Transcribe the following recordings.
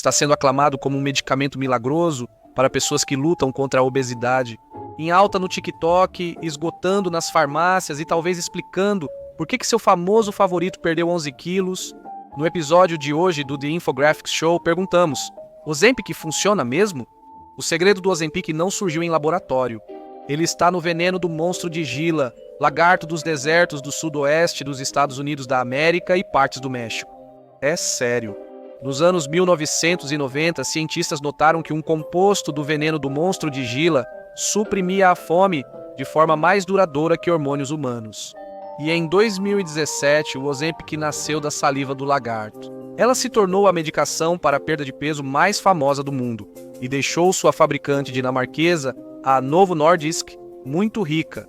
está sendo aclamado como um medicamento milagroso para pessoas que lutam contra a obesidade. Em alta no TikTok, esgotando nas farmácias e talvez explicando por que seu famoso favorito perdeu 11 quilos. No episódio de hoje do The Infographics Show, perguntamos: Ozempic funciona mesmo? O segredo do Ozempic não surgiu em laboratório. Ele está no veneno do monstro de Gila, lagarto dos desertos do sudoeste dos Estados Unidos da América e partes do México. É sério. Nos anos 1990, cientistas notaram que um composto do veneno do monstro de Gila suprimia a fome de forma mais duradoura que hormônios humanos. E em 2017, o Ozempic nasceu da saliva do lagarto. Ela se tornou a medicação para a perda de peso mais famosa do mundo e deixou sua fabricante dinamarquesa, a Novo Nordisk, muito rica.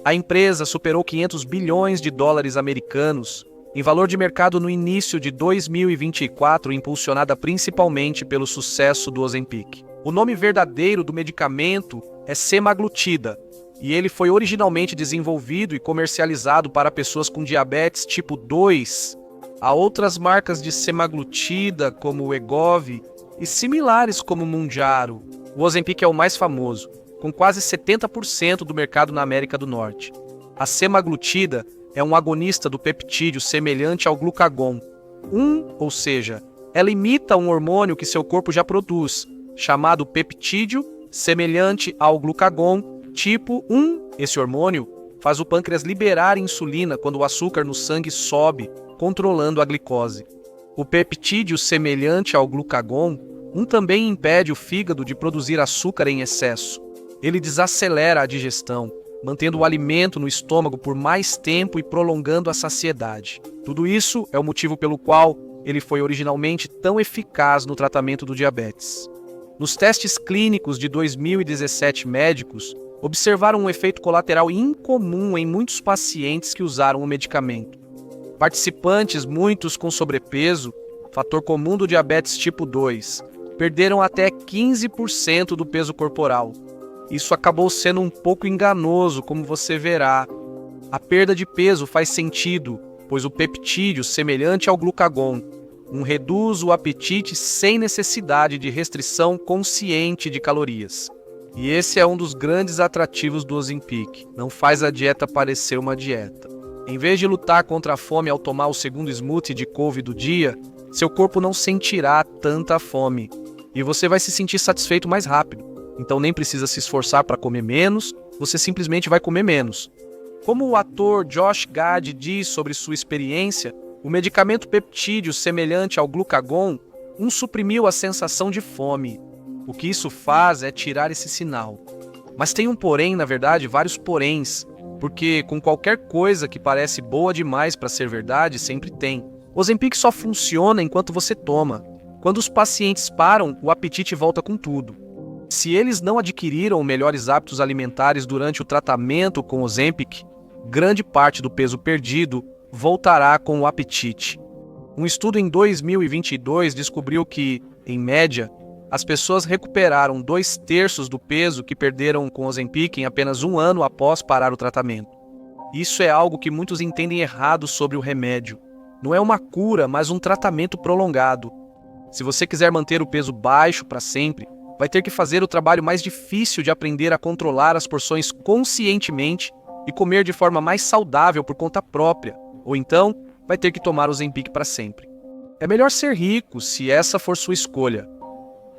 A empresa superou 500 bilhões de dólares americanos em valor de mercado no início de 2024, impulsionada principalmente pelo sucesso do Ozempic. O nome verdadeiro do medicamento é semaglutida, e ele foi originalmente desenvolvido e comercializado para pessoas com diabetes tipo 2. Há outras marcas de semaglutida, como o Wegovy, e similares como o Mounjaro. O Ozempic é o mais famoso, com quase 70% do mercado na América do Norte. A semaglutida é um agonista do peptídeo semelhante ao glucagon. Ou seja, ela imita um hormônio que seu corpo já produz, chamado peptídeo semelhante ao glucagon tipo 1. Esse hormônio faz o pâncreas liberar insulina quando o açúcar no sangue sobe, controlando a glicose. O peptídeo semelhante ao glucagon também impede o fígado de produzir açúcar em excesso. Ele desacelera a digestão, mantendo o alimento no estômago por mais tempo e prolongando a saciedade. Tudo isso é o motivo pelo qual ele foi originalmente tão eficaz no tratamento do diabetes. Nos testes clínicos de 2017, médicos observaram um efeito colateral incomum em muitos pacientes que usaram o medicamento. Participantes, muitos com sobrepeso, fator comum do diabetes tipo 2, perderam até 15% do peso corporal. Isso acabou sendo um pouco enganoso, como você verá. A perda de peso faz sentido, pois o peptídeo, semelhante ao glucagon, reduz o apetite sem necessidade de restrição consciente de calorias. E esse é um dos grandes atrativos do Ozempic. Não faz a dieta parecer uma dieta. Em vez de lutar contra a fome ao tomar o segundo smoothie de couve do dia, seu corpo não sentirá tanta fome. E você vai se sentir satisfeito mais rápido. Então nem precisa se esforçar para comer menos, você simplesmente vai comer menos. Como o ator Josh Gad diz sobre sua experiência, o medicamento peptídeo semelhante ao glucagon suprimiu a sensação de fome. O que isso faz é tirar esse sinal. Mas tem um porém, na verdade, vários poréns, porque com qualquer coisa que parece boa demais para ser verdade, sempre tem. O Ozempic só funciona enquanto você toma. Quando os pacientes param, o apetite volta com tudo. Se eles não adquiriram melhores hábitos alimentares durante o tratamento com o Ozempic, grande parte do peso perdido voltará com o apetite. Um estudo em 2022 descobriu que, em média, as pessoas recuperaram 2/3 do peso que perderam com o Ozempic em apenas 1 ano após parar o tratamento. Isso é algo que muitos entendem errado sobre o remédio. Não é uma cura, mas um tratamento prolongado. Se você quiser manter o peso baixo para sempre, vai ter que fazer o trabalho mais difícil de aprender a controlar as porções conscientemente e comer de forma mais saudável por conta própria, ou então vai ter que tomar o Ozempic para sempre. É melhor ser rico, se essa for sua escolha.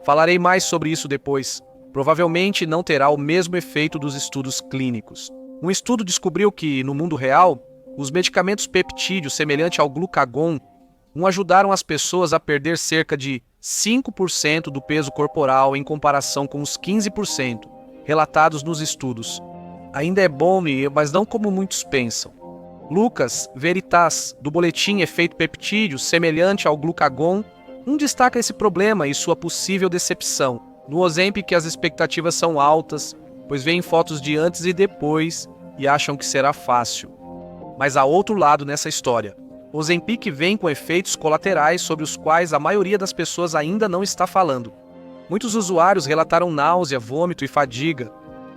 Falarei mais sobre isso depois. Provavelmente não terá o mesmo efeito dos estudos clínicos. Um estudo descobriu que, no mundo real, os medicamentos peptídeo semelhante ao glucagon ajudaram as pessoas a perder cerca de 5% do peso corporal em comparação com os 15% relatados nos estudos. Ainda é bom, mas não como muitos pensam. Lucas Veritas, do boletim Efeito Peptídeo semelhante ao glucagon, destaca esse problema e sua possível decepção. No Ozempic as expectativas são altas, pois veem fotos de antes e depois e acham que será fácil. Mas há outro lado nessa história. O Ozempic vem com efeitos colaterais sobre os quais a maioria das pessoas ainda não está falando. Muitos usuários relataram náusea, vômito e fadiga,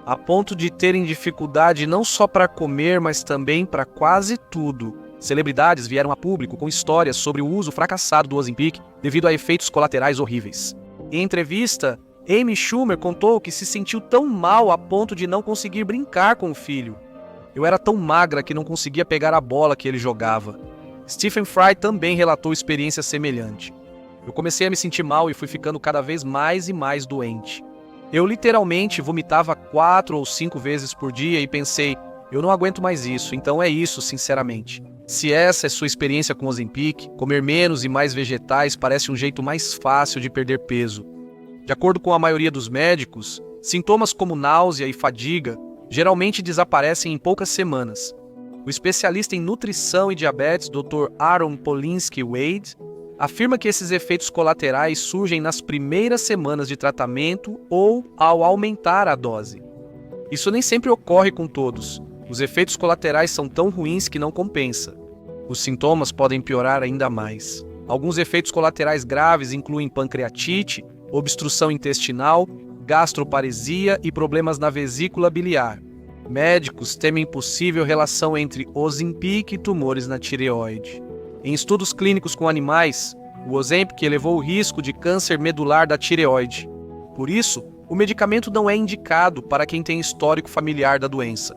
a ponto de terem dificuldade não só para comer, mas também para quase tudo. Celebridades vieram a público com histórias sobre o uso fracassado do Ozempic devido a efeitos colaterais horríveis. Em entrevista, Amy Schumer contou que se sentiu tão mal a ponto de não conseguir brincar com o filho. Eu era tão magra que não conseguia pegar a bola que ele jogava. Stephen Fry também relatou experiência semelhante. Eu comecei a me sentir mal e fui ficando cada vez mais e mais doente. Eu literalmente vomitava 4 ou 5 vezes por dia e pensei, eu não aguento mais isso, então é isso, sinceramente. Se essa é sua experiência com Ozempic, comer menos e mais vegetais parece um jeito mais fácil de perder peso. De acordo com a maioria dos médicos, sintomas como náusea e fadiga geralmente desaparecem em poucas semanas. O especialista em nutrição e diabetes, Dr. Aaron Polinsky-Wade, afirma que esses efeitos colaterais surgem nas primeiras semanas de tratamento ou ao aumentar a dose. Isso nem sempre ocorre com todos. Os efeitos colaterais são tão ruins que não compensa. Os sintomas podem piorar ainda mais. Alguns efeitos colaterais graves incluem pancreatite, obstrução intestinal, gastroparesia e problemas na vesícula biliar. Médicos temem possível relação entre Ozempic e tumores na tireoide. Em estudos clínicos com animais, o Ozempic elevou o risco de câncer medular da tireoide. Por isso, o medicamento não é indicado para quem tem histórico familiar da doença.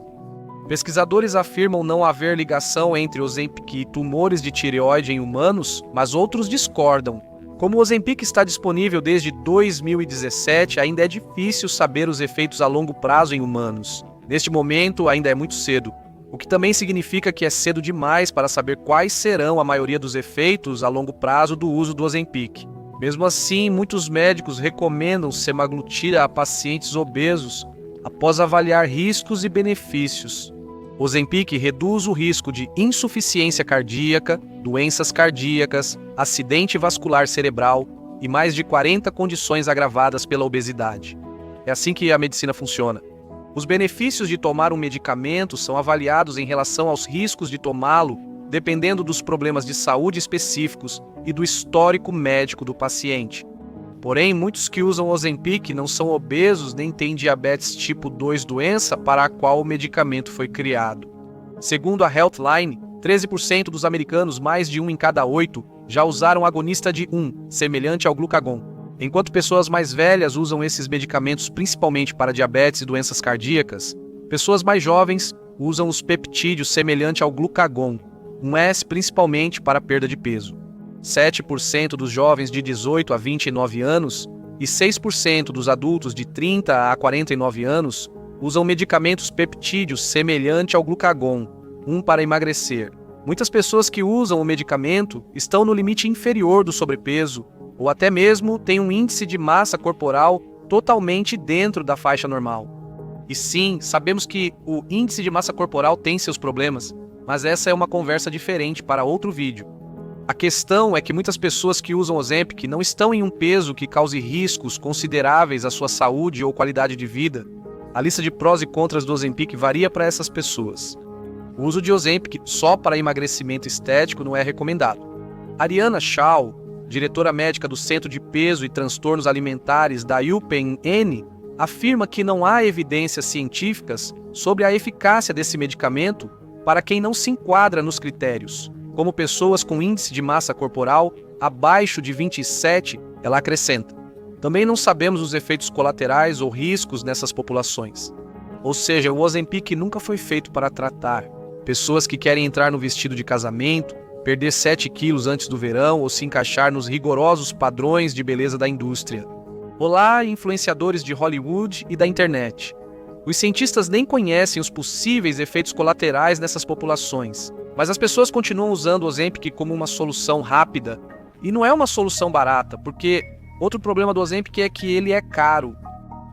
Pesquisadores afirmam não haver ligação entre Ozempic e tumores de tireoide em humanos, mas outros discordam. Como o Ozempic está disponível desde 2017, ainda é difícil saber os efeitos a longo prazo em humanos. Neste momento, ainda é muito cedo, o que também significa que é cedo demais para saber quais serão a maioria dos efeitos a longo prazo do uso do Ozempic. Mesmo assim, muitos médicos recomendam semaglutida a pacientes obesos após avaliar riscos e benefícios. O Ozempic reduz o risco de insuficiência cardíaca, doenças cardíacas, acidente vascular cerebral e mais de 40 condições agravadas pela obesidade. É assim que a medicina funciona. Os benefícios de tomar um medicamento são avaliados em relação aos riscos de tomá-lo, dependendo dos problemas de saúde específicos e do histórico médico do paciente. Porém, muitos que usam Ozempic não são obesos nem têm diabetes tipo 2, doença para a qual o medicamento foi criado. Segundo a Healthline, 13% dos americanos, mais de 1 em cada 8, já usaram agonista de 1, semelhante ao glucagon. Enquanto pessoas mais velhas usam esses medicamentos principalmente para diabetes e doenças cardíacas, pessoas mais jovens usam os peptídeos semelhante ao glucagon, um S principalmente para perda de peso. 7% dos jovens de 18 a 29 anos e 6% dos adultos de 30 a 49 anos usam medicamentos peptídeos semelhante ao glucagon, um para emagrecer. Muitas pessoas que usam o medicamento estão no limite inferior do sobrepeso ou até mesmo têm um índice de massa corporal totalmente dentro da faixa normal. E sim, sabemos que o índice de massa corporal tem seus problemas, mas essa é uma conversa diferente para outro vídeo. A questão é que muitas pessoas que usam Ozempic não estão em um peso que cause riscos consideráveis à sua saúde ou qualidade de vida. A lista de prós e contras do Ozempic varia para essas pessoas. O uso de Ozempic só para emagrecimento estético não é recomendado. Ariana Shaw, diretora médica do Centro de Peso e Transtornos Alimentares da UPenn, afirma que não há evidências científicas sobre a eficácia desse medicamento para quem não se enquadra nos critérios, como pessoas com índice de massa corporal abaixo de 27, ela acrescenta. Também não sabemos os efeitos colaterais ou riscos nessas populações. Ou seja, o Ozempic nunca foi feito para tratar pessoas que querem entrar no vestido de casamento, perder 7 quilos antes do verão ou se encaixar nos rigorosos padrões de beleza da indústria. Olá, influenciadores de Hollywood e da internet. Os cientistas nem conhecem os possíveis efeitos colaterais nessas populações, mas as pessoas continuam usando o Ozempic como uma solução rápida, e não é uma solução barata, porque outro problema do Ozempic é que ele é caro.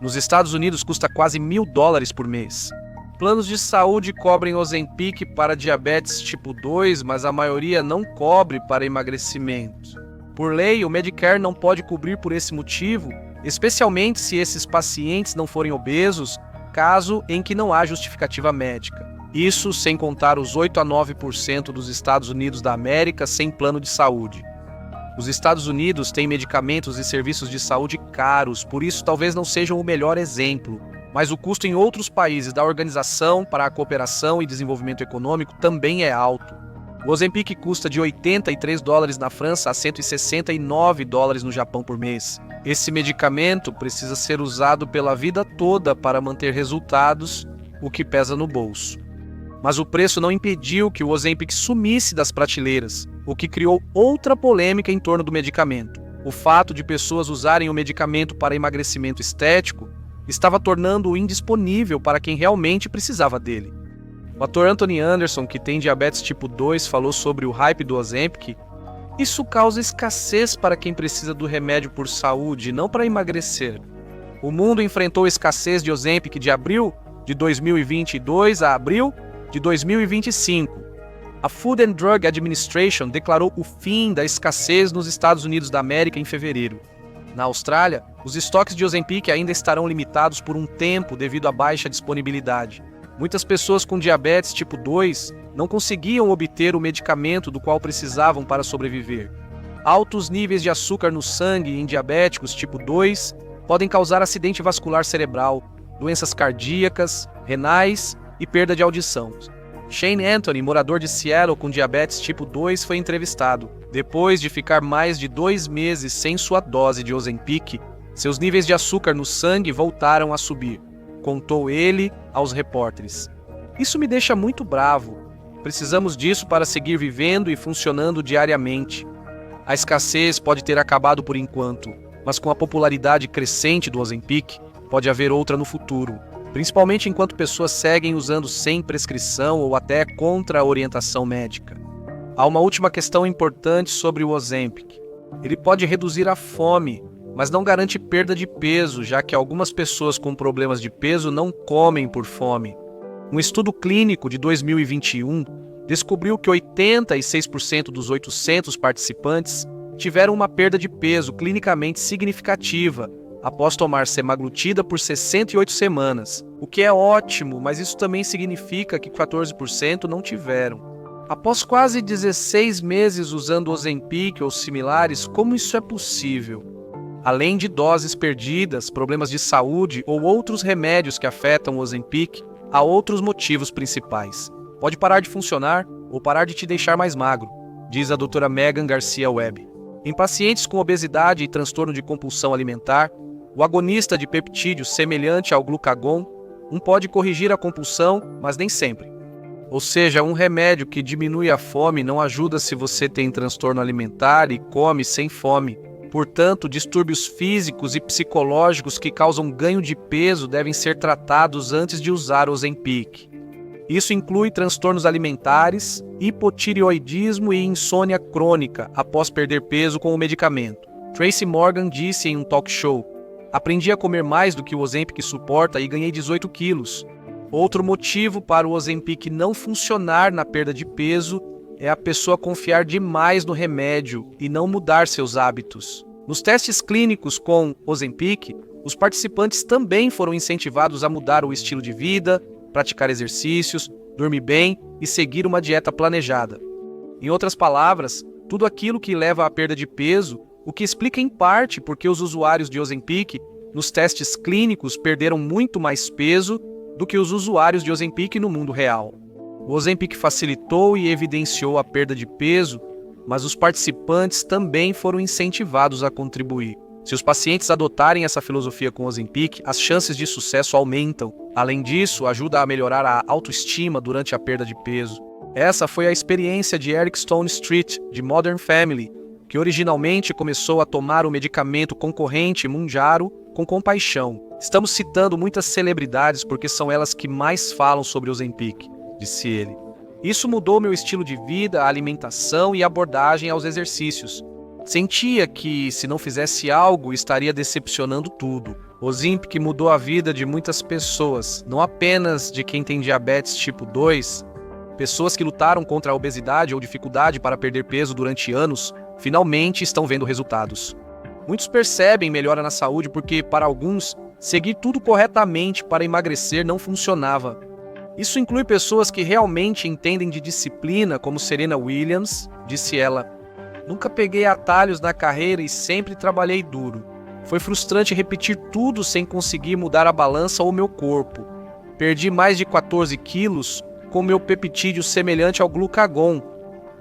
Nos Estados Unidos custa quase $1.000 por mês. Planos de saúde cobrem Ozempic para diabetes tipo 2, mas a maioria não cobre para emagrecimento. Por lei, o Medicare não pode cobrir por esse motivo, especialmente se esses pacientes não forem obesos, caso em que não há justificativa médica. Isso sem contar os 8 a 9% dos Estados Unidos da América sem plano de saúde. Os Estados Unidos têm medicamentos e serviços de saúde caros, por isso talvez não sejam o melhor exemplo, mas o custo em outros países da Organização para a Cooperação e Desenvolvimento Econômico também é alto. O Ozempic custa de $83 na França a $169 no Japão por mês. Esse medicamento precisa ser usado pela vida toda para manter resultados, o que pesa no bolso. Mas o preço não impediu que o Ozempic sumisse das prateleiras, o que criou outra polêmica em torno do medicamento. O fato de pessoas usarem o medicamento para emagrecimento estético estava tornando-o indisponível para quem realmente precisava dele. O ator Anthony Anderson, que tem diabetes tipo 2, falou sobre o hype do Ozempic. Isso causa escassez para quem precisa do remédio por saúde, não para emagrecer. O mundo enfrentou escassez de Ozempic de abril de 2022 a abril de 2025. A Food and Drug Administration declarou o fim da escassez nos Estados Unidos da América em fevereiro. Na Austrália, os estoques de Ozempic ainda estarão limitados por um tempo devido à baixa disponibilidade. Muitas pessoas com diabetes tipo 2 não conseguiam obter o medicamento do qual precisavam para sobreviver. Altos níveis de açúcar no sangue em diabéticos tipo 2 podem causar acidente vascular cerebral, doenças cardíacas, renais e perda de audição. Shane Anthony, morador de Seattle com diabetes tipo 2, foi entrevistado. Depois de ficar mais de 2 meses sem sua dose de Ozempic, seus níveis de açúcar no sangue voltaram a subir, contou ele aos repórteres. Isso me deixa muito bravo. Precisamos disso para seguir vivendo e funcionando diariamente. A escassez pode ter acabado por enquanto, mas com a popularidade crescente do Ozempic, pode haver outra no futuro, principalmente enquanto pessoas seguem usando sem prescrição ou até contra a orientação médica. Há uma última questão importante sobre o Ozempic. Ele pode reduzir a fome, mas não garante perda de peso, já que algumas pessoas com problemas de peso não comem por fome. Um estudo clínico de 2021 descobriu que 86% dos 800 participantes tiveram uma perda de peso clinicamente significativa após tomar semaglutida por 68 semanas, o que é ótimo, mas isso também significa que 14% não tiveram. Após quase 16 meses usando Ozempic ou similares, como isso é possível? Além de doses perdidas, problemas de saúde ou outros remédios que afetam o Ozempic, há outros motivos principais. Pode parar de funcionar ou parar de te deixar mais magro, diz a doutora Megan Garcia Webb. Em pacientes com obesidade e transtorno de compulsão alimentar, o agonista de peptídeo semelhante ao glucagon pode corrigir a compulsão, mas nem sempre. Ou seja, um remédio que diminui a fome não ajuda se você tem transtorno alimentar e come sem fome. Portanto, distúrbios físicos e psicológicos que causam ganho de peso devem ser tratados antes de usar o Ozempic. Isso inclui transtornos alimentares, hipotireoidismo e insônia crônica após perder peso com o medicamento. Tracy Morgan disse em um talk show: "Aprendi a comer mais do que o Ozempic suporta e ganhei 18 quilos. Outro motivo para o Ozempic não funcionar na perda de peso é a pessoa confiar demais no remédio e não mudar seus hábitos. Nos testes clínicos com Ozempic, os participantes também foram incentivados a mudar o estilo de vida, praticar exercícios, dormir bem e seguir uma dieta planejada. Em outras palavras, tudo aquilo que leva à perda de peso, o que explica em parte porque os usuários de Ozempic nos testes clínicos perderam muito mais peso do que os usuários de Ozempic no mundo real. O Ozempic facilitou e evidenciou a perda de peso, mas os participantes também foram incentivados a contribuir. Se os pacientes adotarem essa filosofia com o Ozempic, as chances de sucesso aumentam. Além disso, ajuda a melhorar a autoestima durante a perda de peso. Essa foi a experiência de Eric Stone Street, de Modern Family, que originalmente começou a tomar o medicamento concorrente Mounjaro com compaixão. Estamos citando muitas celebridades porque são elas que mais falam sobre o Ozempic, disse ele. Isso mudou meu estilo de vida, alimentação e abordagem aos exercícios. Sentia que, se não fizesse algo, estaria decepcionando tudo. O Ozempic mudou a vida de muitas pessoas, não apenas de quem tem diabetes tipo 2. Pessoas que lutaram contra a obesidade ou dificuldade para perder peso durante anos, finalmente estão vendo resultados. Muitos percebem melhora na saúde porque, para alguns, seguir tudo corretamente para emagrecer não funcionava. Isso inclui pessoas que realmente entendem de disciplina, como Serena Williams, disse ela. Nunca peguei atalhos na carreira e sempre trabalhei duro. Foi frustrante repetir tudo sem conseguir mudar a balança ou meu corpo. Perdi mais de 14 quilos com meu peptídeo semelhante ao glucagon.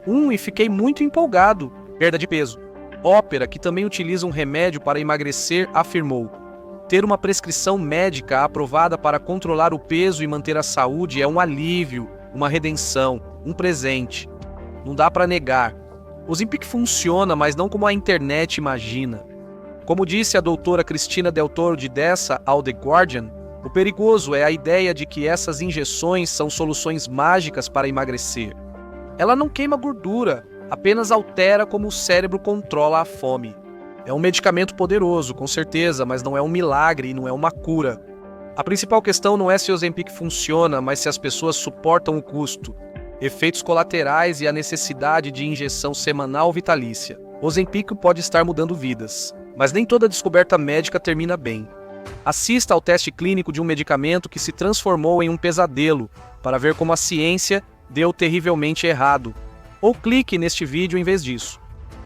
E fiquei muito empolgado. Perda de peso. Ópera, que também utiliza um remédio para emagrecer, afirmou: ter uma prescrição médica aprovada para controlar o peso e manter a saúde é um alívio, uma redenção, um presente. Não dá para negar. O Ozempic funciona, mas não como a internet imagina. Como disse a doutora Cristina Del Toro de Dessa ao The Guardian, o perigoso é a ideia de que essas injeções são soluções mágicas para emagrecer. Ela não queima gordura, apenas altera como o cérebro controla a fome. É um medicamento poderoso, com certeza, mas não é um milagre e não é uma cura. A principal questão não é se o Ozempic funciona, mas se as pessoas suportam o custo, efeitos colaterais e a necessidade de injeção semanal vitalícia. O Ozempic pode estar mudando vidas, mas nem toda descoberta médica termina bem. Assista ao teste clínico de um medicamento que se transformou em um pesadelo para ver como a ciência deu terrivelmente errado. Ou clique neste vídeo em vez disso.